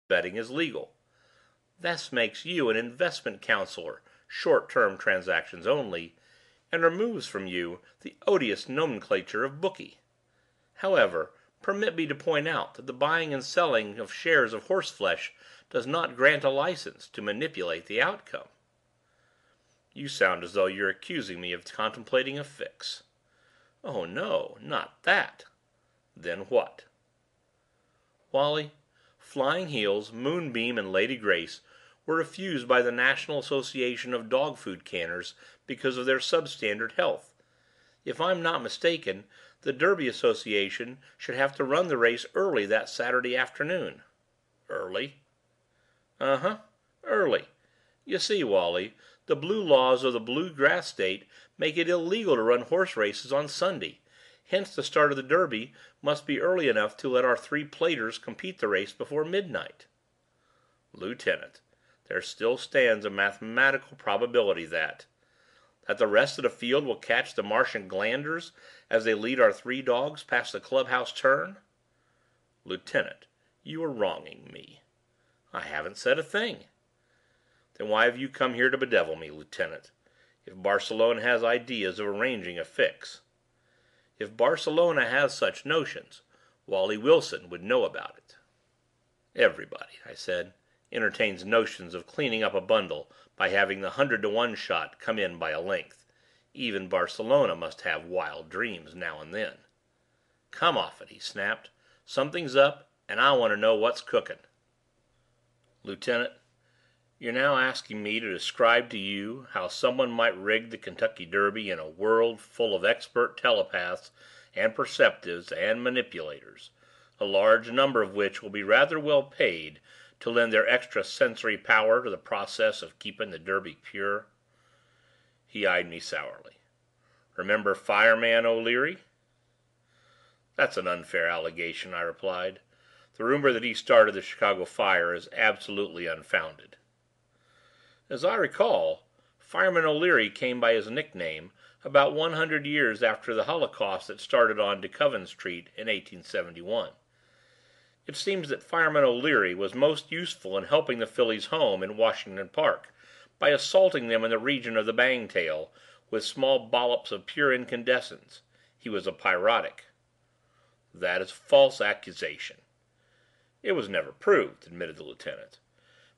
betting is legal. This makes you an investment counselor, short-term transactions only, and removes from you the odious nomenclature of bookie. However, permit me to point out that the buying and selling of shares of horseflesh does not grant a license to manipulate the outcome." "You sound as though you're accusing me of contemplating a fix." "Oh, no, not that." "Then what?" "Wally, Flying Heels, Moonbeam, and Lady Grace were refused by the National Association of Dog Food Canners because of their substandard health. If I'm not mistaken, the Derby Association should have to run the race early that Saturday afternoon." "Early?" "Uh-huh, early. You see, Wally, the blue laws of the Blue Grass State make it illegal to run horse races on Sunday. Hence the start of the Derby must be early enough to let our three platers complete the race before midnight." "Lieutenant, there still stands a mathematical probability that the rest of the field will catch the Martian glanders as they lead our three dogs past the clubhouse turn." "Lieutenant, you are wronging me." "I haven't said a thing." "Then why have you come here to bedevil me, Lieutenant? If Barcelona has ideas of arranging a fix—" "If Barcelona has such notions, Wally Wilson would know about it." "Everybody," I said, "entertains notions of cleaning up a bundle by having the 100-to-1 shot come in by a length. Even Barcelona must have wild dreams now and then." "Come off it," he snapped. "Something's up, and I want to know what's cooking." "Lieutenant, you're now asking me to describe to you how someone might rig the Kentucky Derby in a world full of expert telepaths and perceptives and manipulators, a large number of which will be rather well paid to lend their extrasensory power to the process of keeping the Derby pure." He eyed me sourly. "Remember Fireman O'Leary?" "That's an unfair allegation," I replied. "The rumor that he started the Chicago fire is absolutely unfounded." "As I recall, Fireman O'Leary came by his nickname about 100 years after the Holocaust that started on DeKoven Street in 1871. It seems that Fireman O'Leary was most useful in helping the fillies home in Washington Park by assaulting them in the region of the bang-tail with small bollops of pure incandescence. He was a pyrotic." "That is a false accusation." "It was never proved," admitted the lieutenant,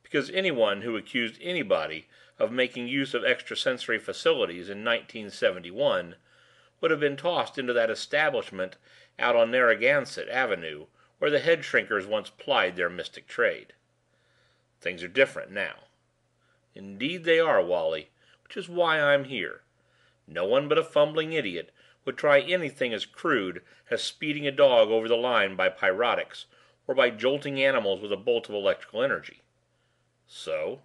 "because anyone who accused anybody of making use of extrasensory facilities in 1971 would have been tossed into that establishment out on Narragansett Avenue where the head shrinkers once plied their mystic trade. Things are different now." "Indeed they are, Wally, which is why I'm here. No one but a fumbling idiot would try anything as crude as speeding a dog over the line by pyrotics or by jolting animals with a bolt of electrical energy." "So?"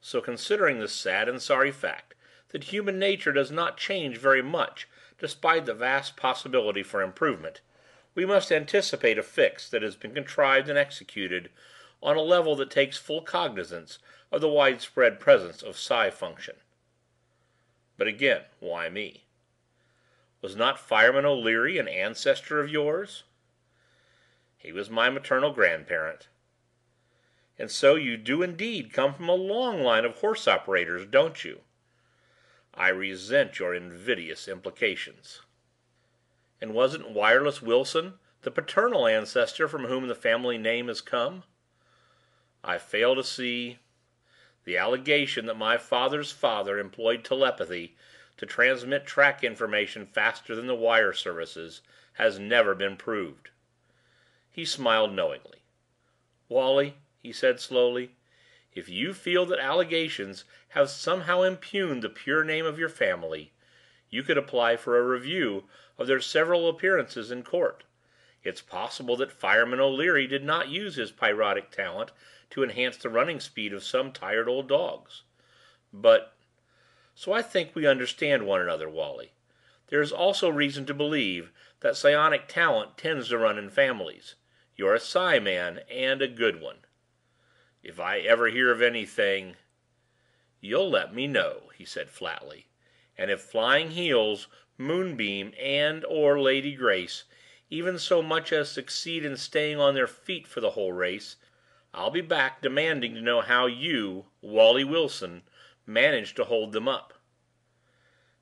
"So, considering the sad and sorry fact that human nature does not change very much despite the vast possibility for improvement, we must anticipate a fix that has been contrived and executed on a level that takes full cognizance of the widespread presence of psi function." "But again, why me?" "Was not Fireman O'Leary an ancestor of yours?" "He was my maternal grandparent." "And so you do indeed come from a long line of horse operators, don't you?" "I resent your invidious implications." "And wasn't Wireless Wilson the paternal ancestor from whom the family name has come?" "I fail to see—" "The allegation that my father's father employed telepathy to transmit track information faster than the wire services has never been proved." He smiled knowingly. "Wally," he said slowly, "if you feel that allegations have somehow impugned the pure name of your family, you could apply for a review of their several appearances in court. It's possible that Fireman O'Leary did not use his pyrotic talent to enhance the running speed of some tired old dogs. But so I think we understand one another, Wally. There is also reason to believe that psionic talent tends to run in families. You're a psi man, and a good one." "If I ever hear of anything—" "You'll let me know," he said flatly. "And if Flying Heels, Moonbeam, and or Lady Grace even so much as succeed in staying on their feet for the whole race, I'll be back demanding to know how you, Wally Wilson, managed to hold them up."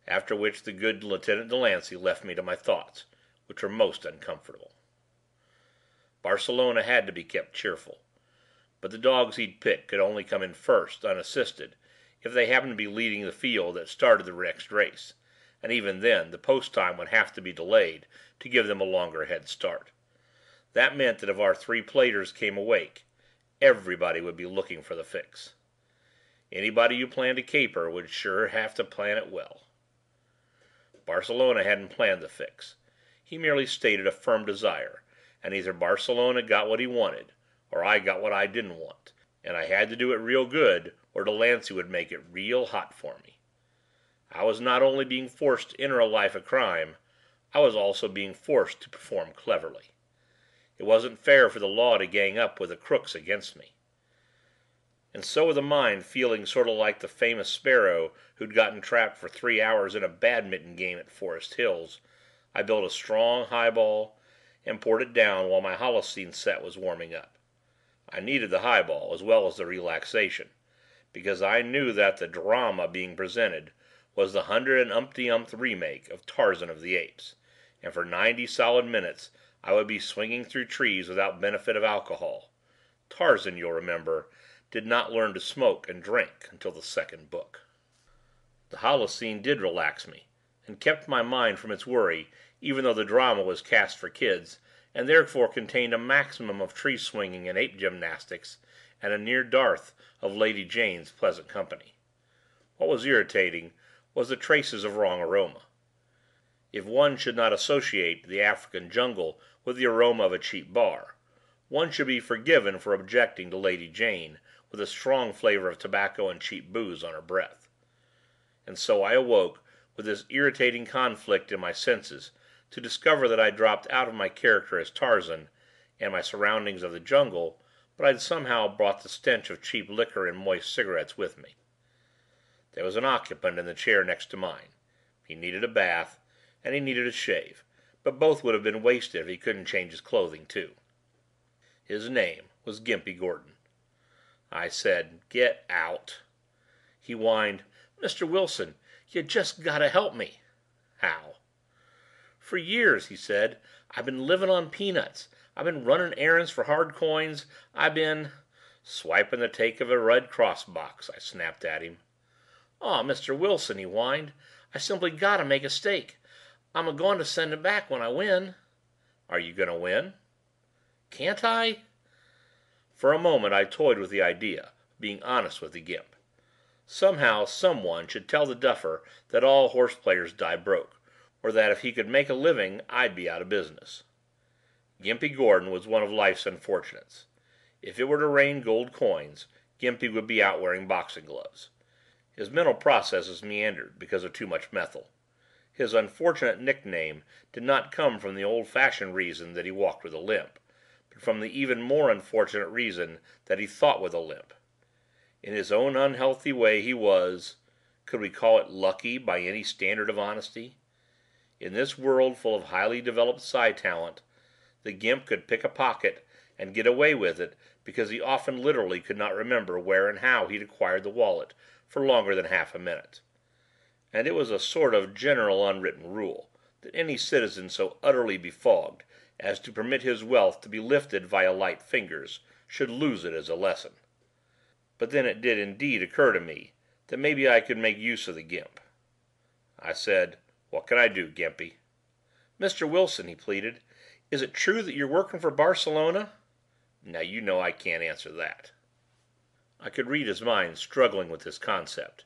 After which the good Lieutenant Delancey left me to my thoughts, which were most uncomfortable. Barcelona had to be kept cheerful, but the dogs he'd picked could only come in first, unassisted, if they happened to be leading the field that started the next race, and even then the post time would have to be delayed to give them a longer head start. That meant that if our three platers came awake, everybody would be looking for the fix. Anybody who planned a caper would sure have to plan it well. Barcelona hadn't planned the fix. He merely stated a firm desire, and either Barcelona got what he wanted, or I got what I didn't want, and I had to do it real good, or Delancey would make it real hot for me. I was not only being forced to enter a life of crime, I was also being forced to perform cleverly. It wasn't fair for the law to gang up with the crooks against me. And so with a mind feeling sort of like the famous sparrow who'd gotten trapped for 3 hours in a badminton game at Forest Hills, I built a strong highball and poured it down while my Holocene set was warming up. I needed the highball as well as the relaxation, because I knew that the drama being presented was the 100th remake of Tarzan of the Apes, and for 90 solid minutes I would be swinging through trees without benefit of alcohol. Tarzan, you'll remember, did not learn to smoke and drink until the second book. The Holocene did relax me, and kept my mind from its worry, even though the drama was cast for kids, and therefore contained a maximum of tree swinging and ape gymnastics, and a near dearth of Lady Jane's pleasant company. What was irritating was the traces of wrong aroma. If one should not associate the African jungle with the aroma of a cheap bar, one should be forgiven for objecting to Lady Jane with a strong flavor of tobacco and cheap booze on her breath. And so I awoke with this irritating conflict in my senses to discover that I'd dropped out of my character as Tarzan and my surroundings of the jungle, but I'd somehow brought the stench of cheap liquor and moist cigarettes with me. There was an occupant in the chair next to mine. He needed a bath, and he needed a shave, but both would have been wasted if he couldn't change his clothing too. His name was Gimpy Gordon. I said, "Get out." He whined, "Mr. Wilson, you just gotta help me." "How?" "For years," he said, "I've been living on peanuts. I've been running errands for hard coins. I've been—" "Swiping the take of a Red Cross box," I snapped at him. "Aw, Mr. Wilson," he whined, "I simply gotta make a stake. I'm a-going to send it back when I win." "Are you going to win?" "Can't I?" For a moment I toyed with the idea of being honest with the Gimp. Somehow someone should tell the duffer that all horse players die broke, or that if he could make a living I'd be out of business. Gimpy Gordon was one of life's unfortunates. If it were to rain gold coins, Gimpy would be out wearing boxing gloves. His mental processes meandered because of too much methyl. His unfortunate nickname did not come from the old-fashioned reason that he walked with a limp, but from the even more unfortunate reason that he thought with a limp. In his own unhealthy way he was—could we call it lucky by any standard of honesty? In this world full of highly developed psi talent, the Gimp could pick a pocket and get away with it because he often literally could not remember where and how he'd acquired the wallet for longer than half a minute. And it was a sort of general unwritten rule that any citizen so utterly befogged as to permit his wealth to be lifted via light fingers should lose it as a lesson. But then it did indeed occur to me that maybe I could make use of the Gimp. I said, "What can I do, Gimpy?" "Mr. Wilson," he pleaded, "is it true that you're working for Barcelona?" Now you know I can't answer that. I could read his mind struggling with this concept.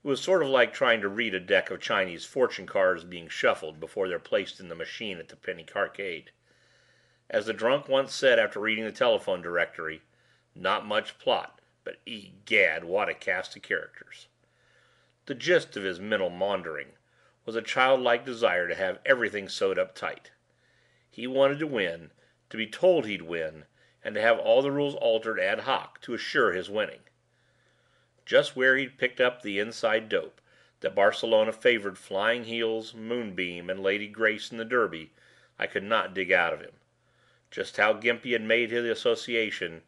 It was sort of like trying to read a deck of Chinese fortune cards being shuffled before they're placed in the machine at the penny arcade. As the drunk once said after reading the telephone directory, not much plot, but egad, what a cast of characters. The gist of his mental maundering was a childlike desire to have everything sewed up tight. He wanted to win, to be told he'd win, and to have all the rules altered ad hoc to assure his winning. Just where he'd picked up the inside dope that Barcelona favored Flying Heels, Moonbeam, and Lady Grace in the Derby, I could not dig out of him. Just how Gimpy had made his association